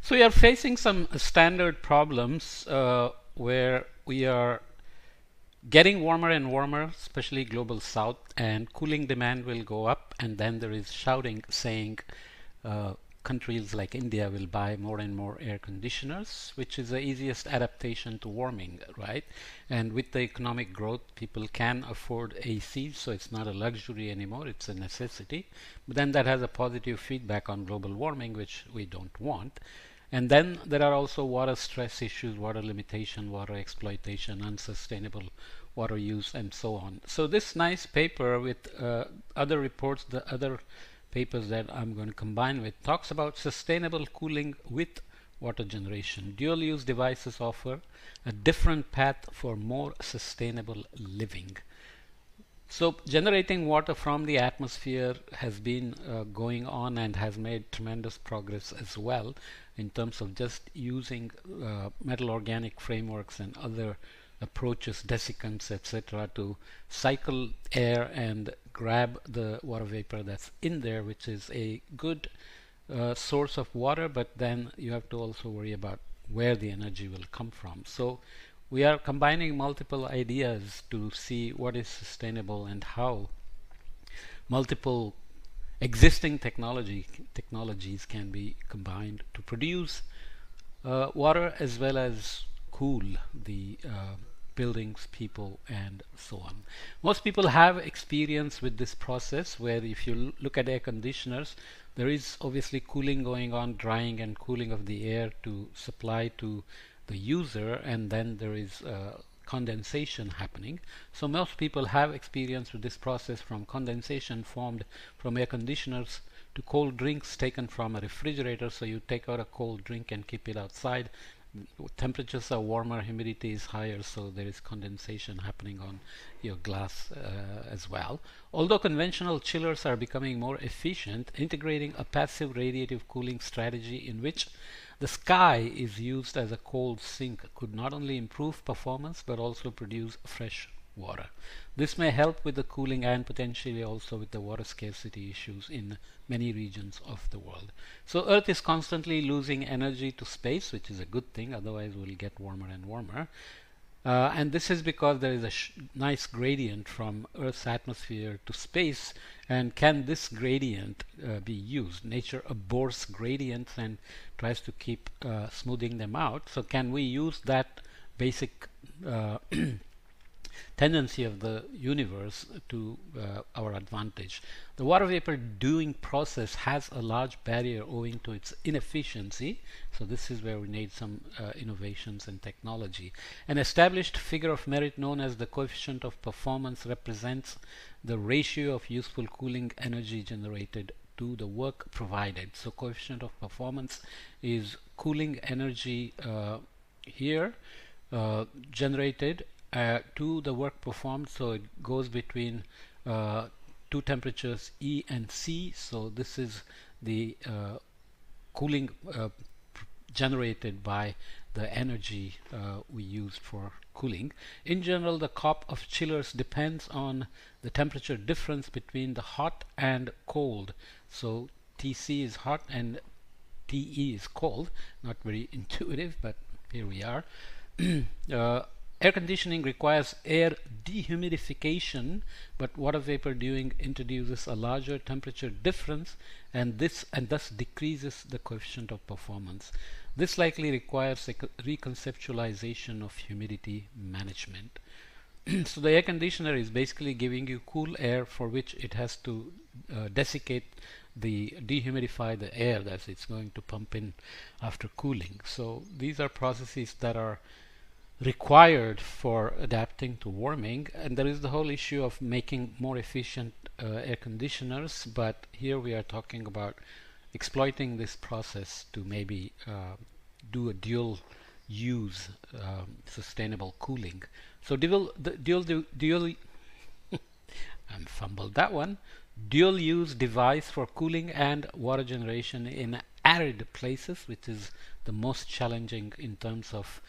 So we are facing some standard problems where we are getting warmer and warmer, especially global south, and cooling demand will go up, and then there is shouting saying uh, countries like India will buy more and more air conditioners, which is the easiest adaptation to warming, right? And with the economic growth, people can afford AC, so it's not a luxury anymore, it's a necessity. But then that has a positive feedback on global warming, which we don't want. And then there are also water stress issues, water limitation, water exploitation, unsustainable water use, and so on. So this nice paper with other reports, the other papers that I'm going to combine with, talks about sustainable cooling with water generation. Dual use devices offer a different path for more sustainable living. So generating water from the atmosphere has been going on and has made tremendous progress as well in terms of just using metal organic frameworks and other approaches, desiccants, etc., to cycle air and grab the water vapor that's in there, which is a good source of water, but then you have to also worry about where the energy will come from. So we are combining multiple ideas to see what is sustainable and how multiple existing technologies can be combined to produce water as well as cool the buildings, people, and so on. Most people have experience with this process where if you look at air conditioners, there is obviously cooling going on, drying and cooling of the air to supply to the user, and then there is condensation happening. So most people have experience with this process, from condensation formed from air conditioners to cold drinks taken from a refrigerator. So you take out a cold drink and keep it outside. Temperatures are warmer, humidity is higher, so there is condensation happening on your glass as well. Although conventional chillers are becoming more efficient, integrating a passive radiative cooling strategy in which the sky is used as a cold sink could not only improve performance but also produce fresh water. This may help with the cooling and potentially also with the water scarcity issues in many regions of the world. So Earth is constantly losing energy to space, which is a good thing, otherwise we'll get warmer and warmer. And this is because there is a nice gradient from Earth's atmosphere to space. And can this gradient be used? Nature abhors gradients and tries to keep smoothing them out. So can we use that basic tendency of the universe to our advantage? The water vapor dewing process has a large barrier owing to its inefficiency. So this is where we need some innovations and technology. An established figure of merit known as the coefficient of performance represents the ratio of useful cooling energy generated to the work provided. So coefficient of performance is cooling energy here generated to the work performed. So it goes between two temperatures E and C. So this is the cooling generated by the energy we used for cooling. In general, the COP of chillers depends on the temperature difference between the hot and cold. So TC is hot and TE is cold. Not very intuitive, but here we are. Air conditioning requires air dehumidification, but water vapor dewing introduces a larger temperature difference, and thus decreases the coefficient of performance. This likely requires a reconceptualization of humidity management. So the air conditioner is basically giving you cool air for which it has to dehumidify the air that it's going to pump in after cooling. So these are processes that are required for adapting to warming, and there is the whole issue of making more efficient air conditioners, but here we are talking about exploiting this process to maybe do a dual use sustainable cooling. So dual I'm fumbled that one. Dual use device for cooling and water generation in arid places, which is the most challenging in terms of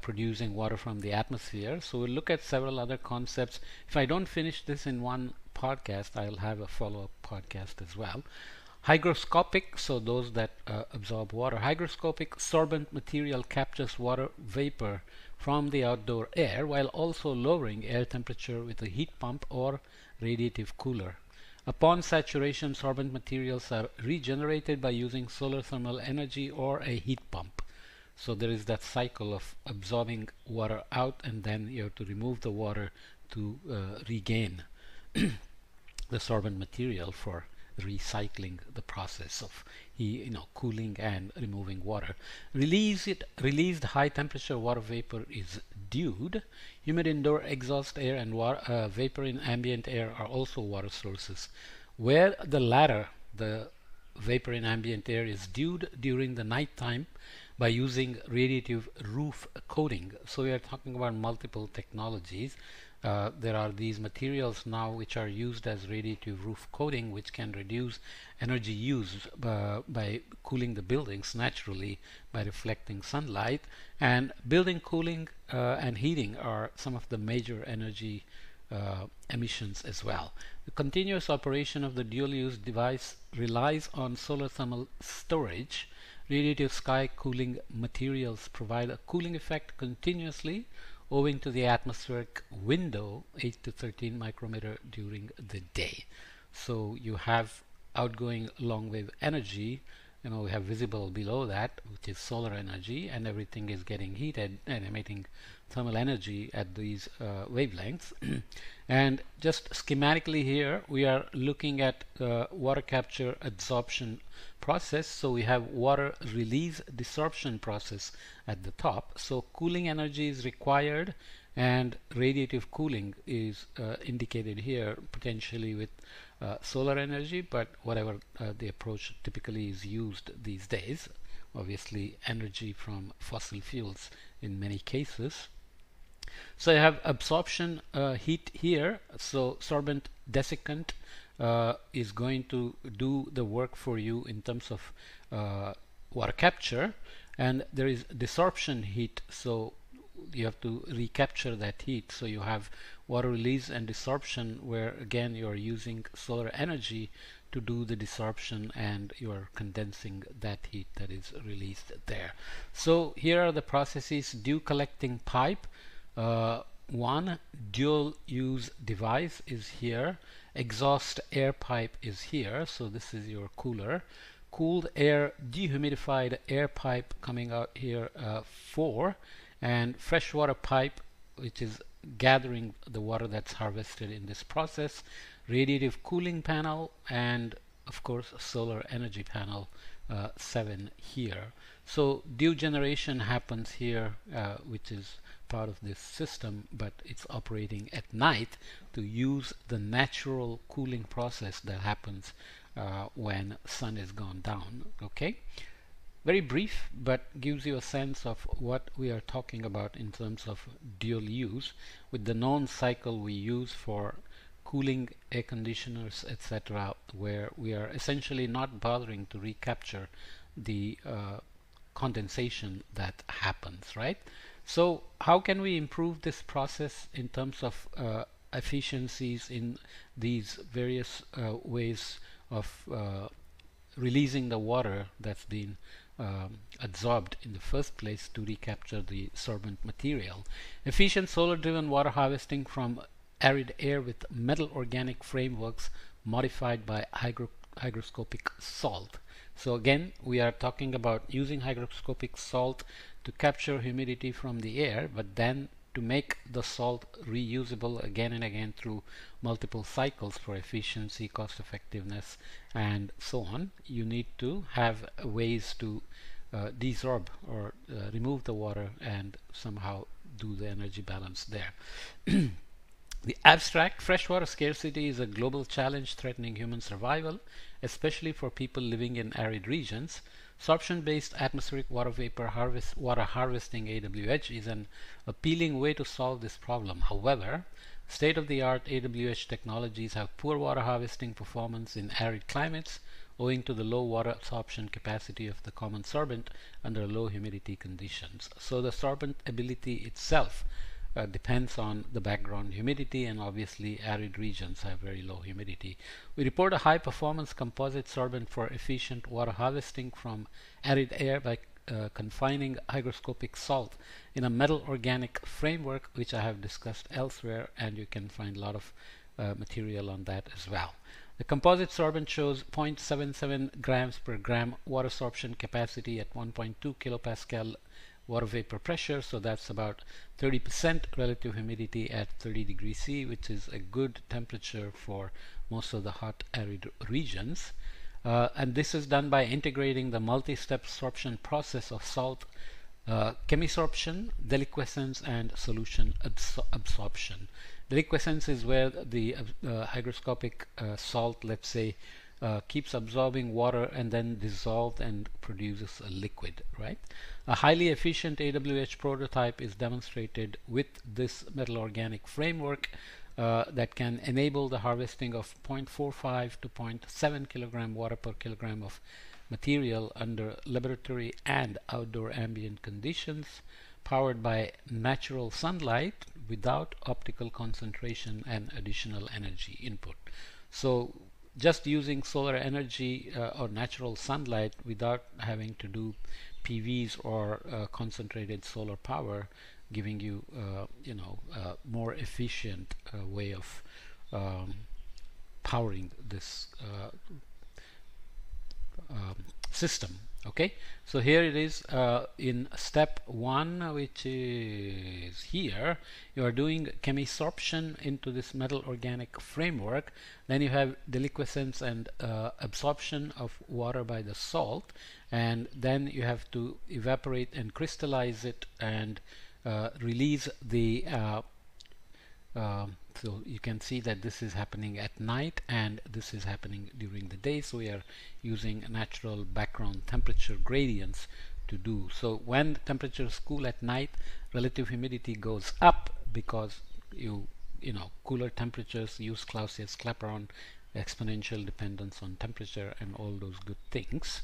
producing water from the atmosphere. So we'll look at several other concepts. If I don't finish this in one podcast, I'll have a follow-up podcast as well. Hygroscopic, so those that absorb water. Hygroscopic sorbent material captures water vapor from the outdoor air while also lowering air temperature with a heat pump or radiative cooler. Upon saturation, sorbent materials are regenerated by using solar thermal energy or a heat pump. So there is that cycle of absorbing water out, and then you have to remove the water to regain the sorbent material for recycling the process of cooling and removing water. Released high temperature water vapor is dewed. Humid indoor exhaust air and vapor in ambient air are also water sources. Where the latter, the vapor in ambient air, is dewed during the night time by using radiative roof coating. So we are talking about multiple technologies. There are these materials now which are used as radiative roof coating, which can reduce energy use by cooling the buildings naturally by reflecting sunlight. And building cooling and heating are some of the major energy emissions as well. The continuous operation of the dual-use device relies on solar thermal storage. Radiative sky cooling materials provide a cooling effect continuously owing to the atmospheric window 8 to 13 micrometer during the day. So you have outgoing long wave energy, we have visible below that, which is solar energy, and everything is getting heated and emitting thermal energy at these wavelengths. And just schematically here we are looking at water capture adsorption process. So we have water release desorption process at the top. So cooling energy is required, and radiative cooling is indicated here, potentially with solar energy, but whatever the approach typically is used these days, obviously energy from fossil fuels in many cases. So you have absorption heat here. So sorbent desiccant is going to do the work for you in terms of water capture, and there is desorption heat, so you have to recapture that heat. So you have water release and desorption, where again you are using solar energy to do the desorption, and you are condensing that heat that is released there. So here are the processes. Dew collecting pipe, one dual use device is here. Exhaust air pipe is here, so this is your cooler. Cooled air dehumidified air pipe coming out here, 4, and freshwater pipe, which is gathering the water that's harvested in this process. Radiative cooling panel, and of course solar energy panel, 7 here. So dew generation happens here, which is part of this system, but it's operating at night to use the natural cooling process that happens when sun is gone down. Okay, very brief, but gives you a sense of what we are talking about in terms of dual use, with the known cycle we use for cooling air conditioners, etc., where we are essentially not bothering to recapture the condensation that happens, right? So how can we improve this process in terms of efficiencies in these various ways of releasing the water that's been adsorbed in the first place to recapture the sorbent material? Efficient solar driven water harvesting from arid air with metal organic frameworks modified by hygroscopic salt. So again, we are talking about using hygroscopic salt to capture humidity from the air, but then to make the salt reusable again and again through multiple cycles for efficiency, cost effectiveness, and so on. You need to have ways to desorb or remove the water and somehow do the energy balance there. The abstract: freshwater scarcity is a global challenge threatening human survival, especially for people living in arid regions. Sorption-based atmospheric water vapor water harvesting (AWH) is an appealing way to solve this problem. However, state-of-the-art AWH technologies have poor water harvesting performance in arid climates owing to the low water absorption capacity of the common sorbent under low humidity conditions. So the sorbent ability itself depends on the background humidity, and obviously arid regions have very low humidity. We report a high performance composite sorbent for efficient water harvesting from arid air by confining hygroscopic salt in a metal organic framework, which I have discussed elsewhere, and you can find a lot of material on that as well. The composite sorbent shows 0.77 grams per gram water sorption capacity at 1.2 kilopascal water vapor pressure, so that's about 30% relative humidity at 30 degrees C, which is a good temperature for most of the hot arid regions. And this is done by integrating the multi-step sorption process of salt chemisorption, deliquescence, and solution absorption. Deliquescence is where the hygroscopic salt, let's say, keeps absorbing water and then dissolved and produces a liquid, right? A highly efficient AWH prototype is demonstrated with this metal organic framework that can enable the harvesting of 0.45 to 0.7 kilogram water per kilogram of material under laboratory and outdoor ambient conditions, powered by natural sunlight without optical concentration and additional energy input. So just using solar energy or natural sunlight without having to do PVs or concentrated solar power, giving you more efficient way of powering this system. Okay, so here it is in step 1, which is here. You are doing chemisorption into this metal organic framework. Then you have deliquescence and absorption of water by the salt, and then you have to evaporate and crystallize it and release the so you can see that this is happening at night and this is happening during the day. So we are using natural background temperature gradients to do. So when temperatures cool at night, relative humidity goes up because you know cooler temperatures use Clausius-Clapeyron exponential dependence on temperature and all those good things.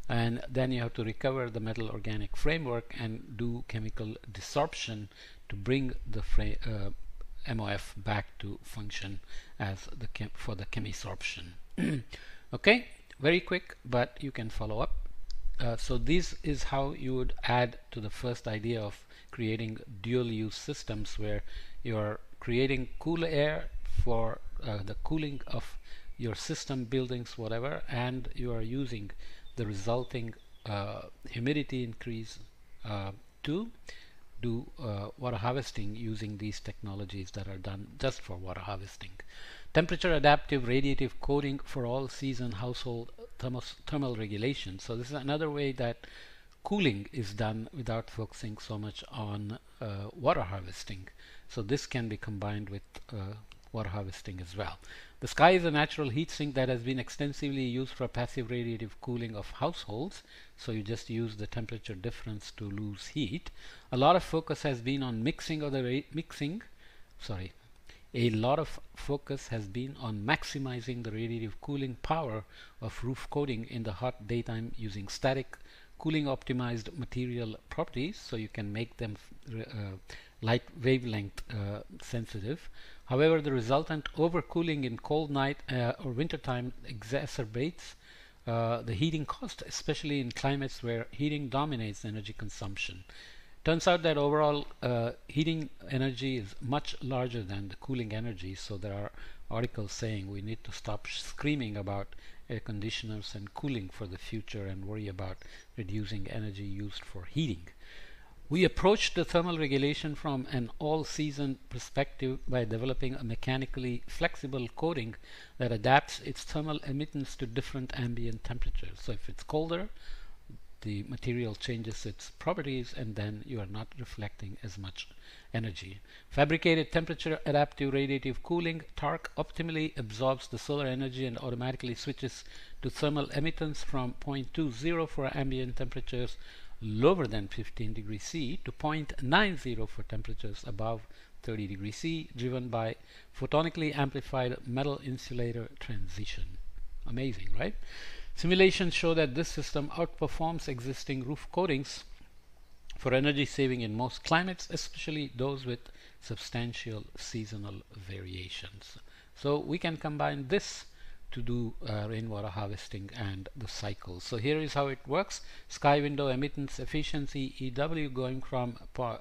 And then you have to recover the metal organic framework and do chemical desorption to bring the MOF back to function as for the chemisorption. Okay, very quick, but you can follow up. So this is how you would add to the first idea of creating dual use systems, where you are creating cool air for the cooling of your system, buildings, whatever, and you are using the resulting humidity increase to do water harvesting using these technologies that are done just for water harvesting. Temperature adaptive radiative coating for all season household thermal regulation. So this is another way that cooling is done without focusing so much on water harvesting. So this can be combined with water harvesting as well. The sky is a natural heat sink that has been extensively used for passive radiative cooling of households. So you just use the temperature difference to lose heat. A lot of focus has been on a lot of focus has been on maximizing the radiative cooling power of roof coating in the hot daytime using static cooling optimized material properties, so you can make them light wavelength sensitive. However, the resultant overcooling in cold night or wintertime exacerbates the heating cost, especially in climates where heating dominates energy consumption. Turns out that overall heating energy is much larger than the cooling energy, so there are articles saying we need to stop screaming about air conditioners and cooling for the future and worry about reducing energy used for heating. We approached the thermal regulation from an all-season perspective by developing a mechanically flexible coating that adapts its thermal emittance to different ambient temperatures. So if it's colder, the material changes its properties and then you are not reflecting as much energy. Fabricated temperature adaptive radiative cooling TARC optimally absorbs the solar energy and automatically switches to thermal emittance from 0.20 for ambient temperatures lower than 15 degrees C to 0.90 for temperatures above 30 degrees C, driven by photonically amplified metal insulator transition. Amazing, right? Simulations show that this system outperforms existing roof coatings for energy saving in most climates, especially those with substantial seasonal variations. So we can combine this to do rainwater harvesting and the cycle. So here is how it works. Sky window emittance efficiency EW going from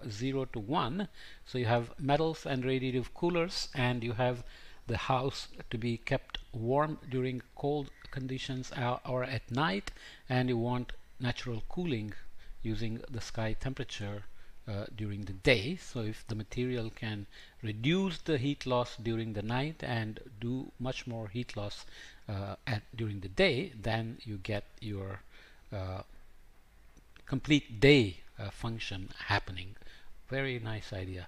0 to 1. So you have metals and radiative coolers, and you have the house to be kept warm during cold conditions or at night, and you want natural cooling using the sky temperature during the day. So if the material can reduce the heat loss during the night and do much more heat loss during the day, then you get your complete day function happening. Very nice idea.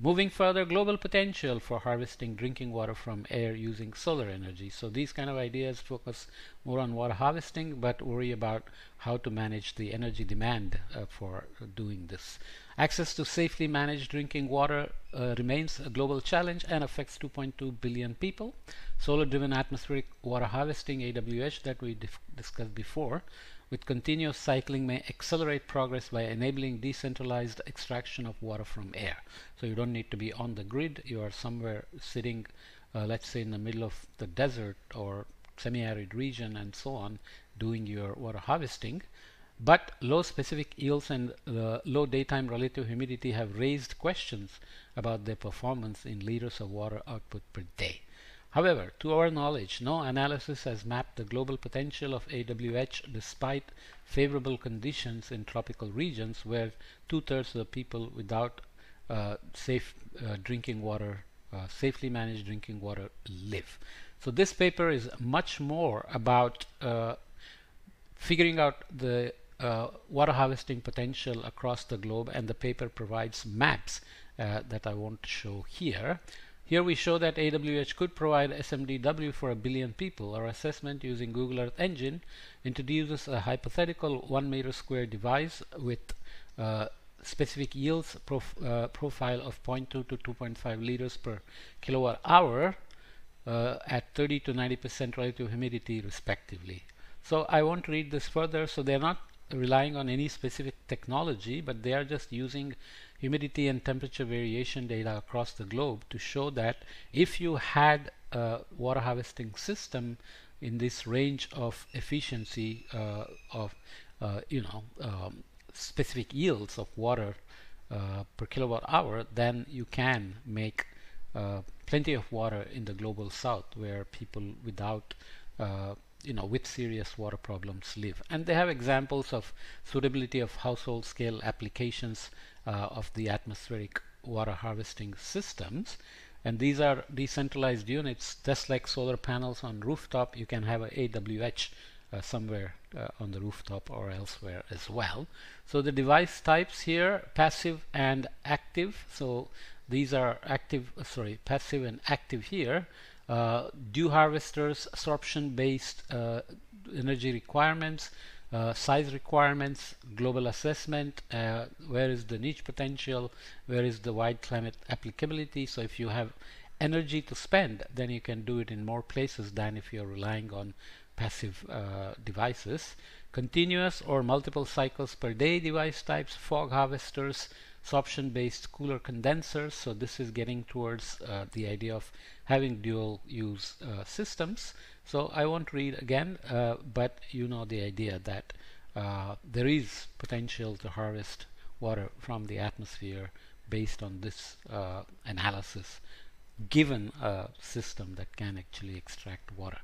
Moving further, global potential for harvesting drinking water from air using solar energy. So these kind of ideas focus more on water harvesting, but worry about how to manage the energy demand for doing this. Access to safely managed drinking water remains a global challenge and affects 2.2 billion people. Solar-driven atmospheric water harvesting, AWH, that we discussed before, with continuous cycling may accelerate progress by enabling decentralized extraction of water from air. So you don't need to be on the grid. You are somewhere sitting, let's say in the middle of the desert or semi-arid region and so on, doing your water harvesting. But low specific yields and low daytime relative humidity have raised questions about their performance in liters of water output per day. However, to our knowledge, no analysis has mapped the global potential of AWH despite favorable conditions in tropical regions where 2/3 of the people without safe drinking water, safely managed drinking water live. So this paper is much more about figuring out the water harvesting potential across the globe, and the paper provides maps that I want to show here. Here we show that AWH could provide SMDW for 1 billion people. Our assessment using Google Earth Engine introduces a hypothetical 1 meter square device with specific yields profile of 0.2 to 2.5 liters per kilowatt hour at 30 to 90% relative humidity respectively. So I won't read this further. So they're not relying on any specific technology, but they are just using humidity and temperature variation data across the globe to show that if you had a water harvesting system in this range of efficiency of specific yields of water per kilowatt hour, then you can make plenty of water in the global south where people without with serious water problems live. And they have examples of suitability of household scale applications of the atmospheric water harvesting systems. And these are decentralized units, just like solar panels on rooftop. You can have a AWH somewhere on the rooftop or elsewhere as well. So the device types here, passive and active. So these are passive and active here. Dew harvesters, sorption based energy requirements, size requirements, global assessment, where is the niche potential, where is the wide climate applicability. So if you have energy to spend, then you can do it in more places than if you're relying on passive devices. Continuous or multiple cycles per day device types, fog harvesters, sorption based cooler condensers. So this is getting towards the idea of having dual use systems. So I won't read again, but you know the idea that there is potential to harvest water from the atmosphere based on this analysis, given a system that can actually extract water.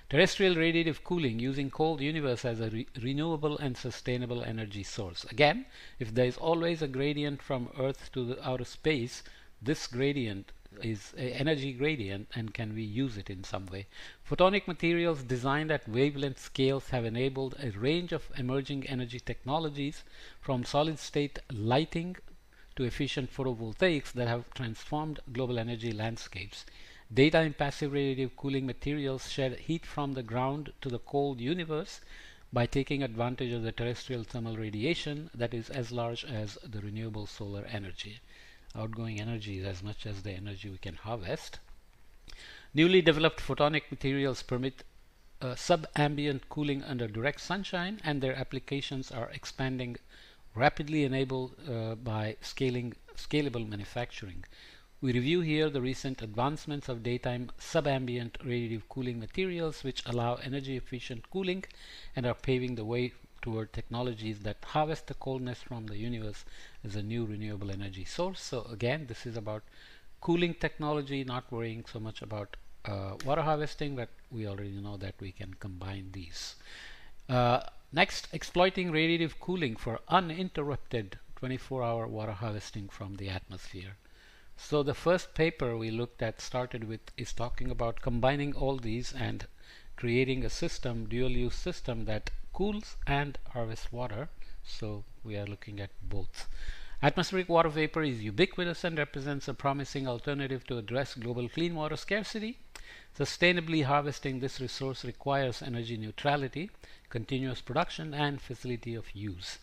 Terrestrial radiative cooling using cold universe as a renewable and sustainable energy source. Again, if there is always a gradient from Earth to the outer space, this gradient is an energy gradient, and can we use it in some way? Photonic materials designed at wavelength scales have enabled a range of emerging energy technologies, from solid state lighting to efficient photovoltaics, that have transformed global energy landscapes. Daytime passive radiative cooling materials shed heat from the ground to the cold universe by taking advantage of the terrestrial thermal radiation that is as large as the renewable solar energy. Outgoing energy is as much as the energy we can harvest. Newly developed photonic materials permit sub-ambient cooling under direct sunshine, and their applications are expanding rapidly enabled by scalable manufacturing. We review here the recent advancements of daytime subambient radiative cooling materials which allow energy efficient cooling and are paving the way toward technologies that harvest the coldness from the universe as a new renewable energy source. So again, this is about cooling technology, not worrying so much about water harvesting, but we already know that we can combine these. Next, exploiting radiative cooling for uninterrupted 24-hour water harvesting from the atmosphere. So the first paper we looked at is talking about combining all these and creating a system, dual use system that cools and harvests water. So we are looking at both. Atmospheric water vapor is ubiquitous and represents a promising alternative to address global clean water scarcity. Sustainably harvesting this resource requires energy neutrality, continuous production, and facility of use.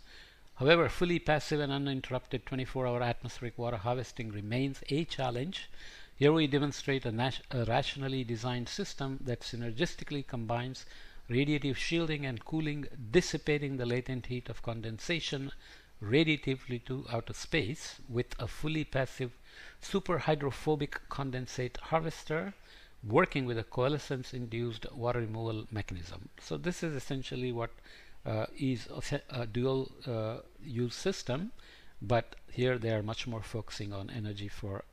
However, fully passive and uninterrupted 24-hour atmospheric water harvesting remains a challenge. Here we demonstrate a rationally designed system that synergistically combines radiative shielding and cooling, dissipating the latent heat of condensation radiatively to outer space with a fully passive superhydrophobic condensate harvester working with a coalescence-induced water removal mechanism. So this is essentially what is a dual use system, but here they are much more focusing on energy for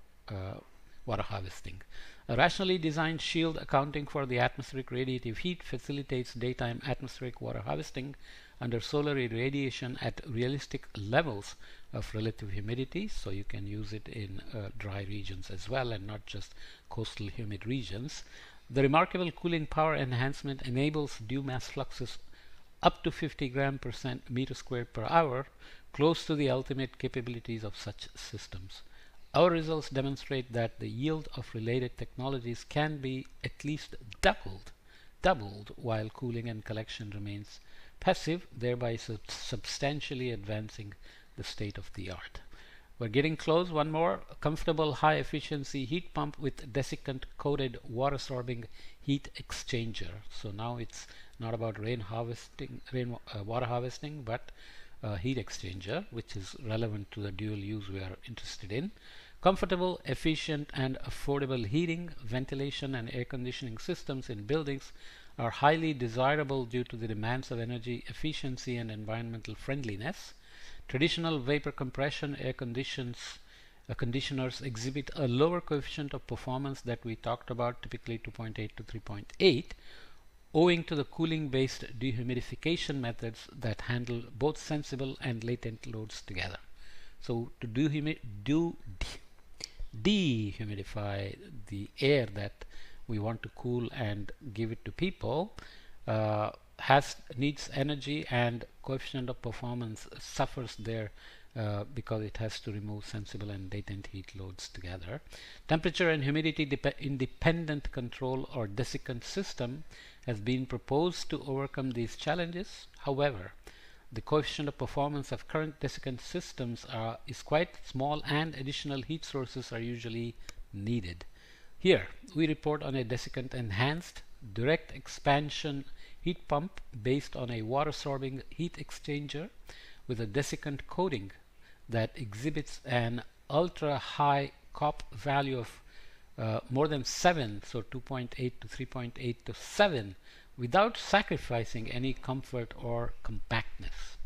water harvesting. A rationally designed shield accounting for the atmospheric radiative heat facilitates daytime atmospheric water harvesting under solar irradiation at realistic levels of relative humidity, so you can use it in dry regions as well and not just coastal humid regions. The remarkable cooling power enhancement enables dew mass fluxes up to 50 gram per meter squared per hour, close to the ultimate capabilities of such systems. Our results demonstrate that the yield of related technologies can be at least doubled while cooling and collection remains passive, thereby substantially advancing the state of the art. We're getting close. One more. A comfortable high efficiency heat pump with desiccant coated water sorbing heat exchanger. So now it's not about water harvesting, but heat exchanger, which is relevant to the dual use we are interested in. Comfortable, efficient, and affordable heating, ventilation, and air conditioning systems in buildings are highly desirable due to the demands of energy efficiency and environmental friendliness. Traditional vapor compression air conditioners exhibit a lower coefficient of performance that we talked about, typically 2.8 to 3.8, owing to the cooling-based dehumidification methods that handle both sensible and latent loads together. So to dehumidify the air that we want to cool and give it to people needs energy, and coefficient of performance suffers there because it has to remove sensible and latent heat loads together. Temperature and humidity independent control or desiccant system has been proposed to overcome these challenges. However, the coefficient of performance of current desiccant systems is quite small and additional heat sources are usually needed. Here we report on a desiccant enhanced direct expansion heat pump based on a water sorbing heat exchanger with a desiccant coating that exhibits an ultra high COP value of more than 7, so 2.8 to 3.8 to 7, without sacrificing any comfort or compactness.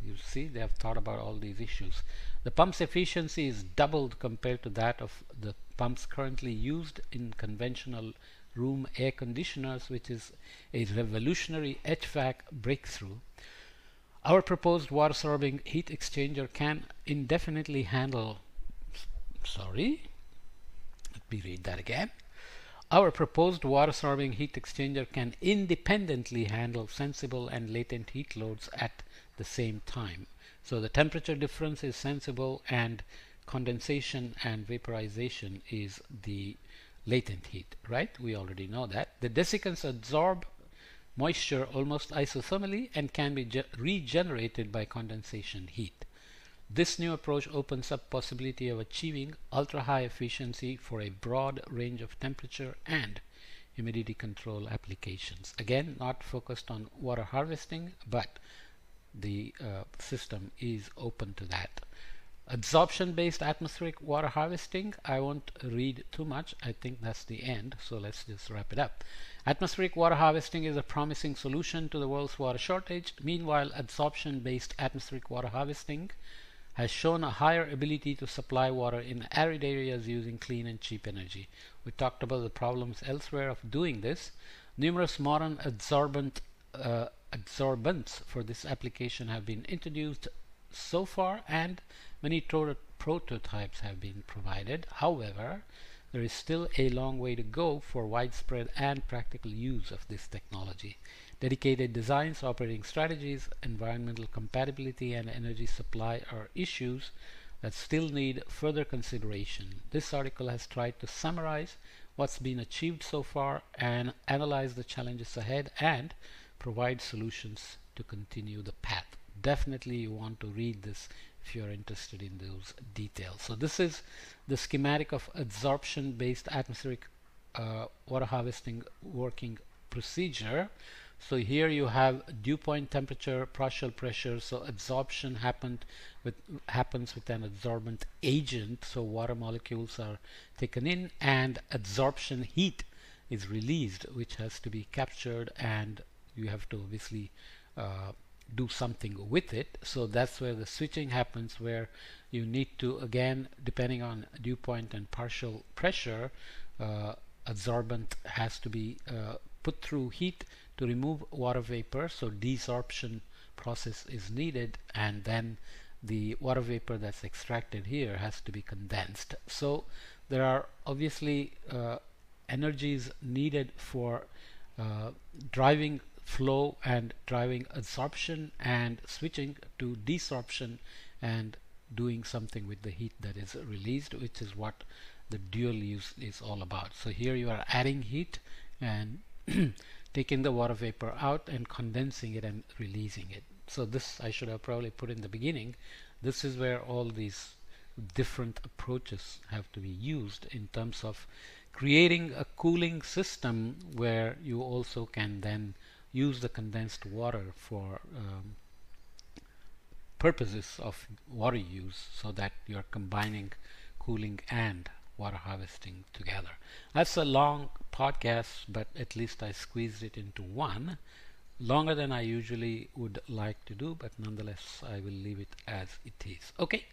You see, they have thought about all these issues. The pump's efficiency is doubled compared to that of the pumps currently used in conventional room air conditioners, which is a revolutionary HVAC breakthrough. Our proposed water sorbing heat exchanger can indefinitely handle let me read that again. Our proposed water sorbing heat exchanger can independently handle sensible and latent heat loads at the same time. So the temperature difference is sensible and condensation and vaporization is the latent heat, right? We already know that. The desiccants absorb moisture almost isothermally and can be regenerated by condensation heat. This new approach opens up possibility of achieving ultra-high efficiency for a broad range of temperature and humidity control applications. Again, not focused on water harvesting, but the system is open to that. Adsorption based atmospheric water harvesting, I won't read too much. I think that's the end, so let's just wrap it up. Atmospheric water harvesting is a promising solution to the world's water shortage. Meanwhile, adsorption based atmospheric water harvesting has shown a higher ability to supply water in arid areas using clean and cheap energy. We talked about the problems elsewhere of doing this. Numerous modern adsorbents for this application have been introduced so far, and many prototypes have been provided. However, there is still a long way to go for widespread and practical use of this technology. Dedicated designs, operating strategies, environmental compatibility, and energy supply are issues that still need further consideration. This article has tried to summarize what's been achieved so far and analyze the challenges ahead and provide solutions to continue the path. Definitely you want to read this if you're interested in those details. So this is the schematic of adsorption based atmospheric water harvesting working procedure. So here you have dew point temperature, partial pressure. So adsorption happens with an adsorbent agent. So water molecules are taken in, and adsorption heat is released, which has to be captured, and you have to obviously do something with it. So that's where the switching happens, where you need to, again, depending on dew point and partial pressure, adsorbent has to be put through heat to remove water vapor. So desorption process is needed, and then the water vapor that's extracted here has to be condensed. So there are obviously energies needed for driving flow and driving adsorption and switching to desorption and doing something with the heat that is released, which is what the dual use is all about. So here you are adding heat and taking the water vapor out and condensing it and releasing it. So this I should have probably put in the beginning. This is where all these different approaches have to be used in terms of creating a cooling system where you also can then use the condensed water for purposes of water use, so that you're combining cooling and water harvesting together. That's a long podcast, but at least I squeezed it into one. Longer than I usually would like to do, but nonetheless I will leave it as it is. Okay,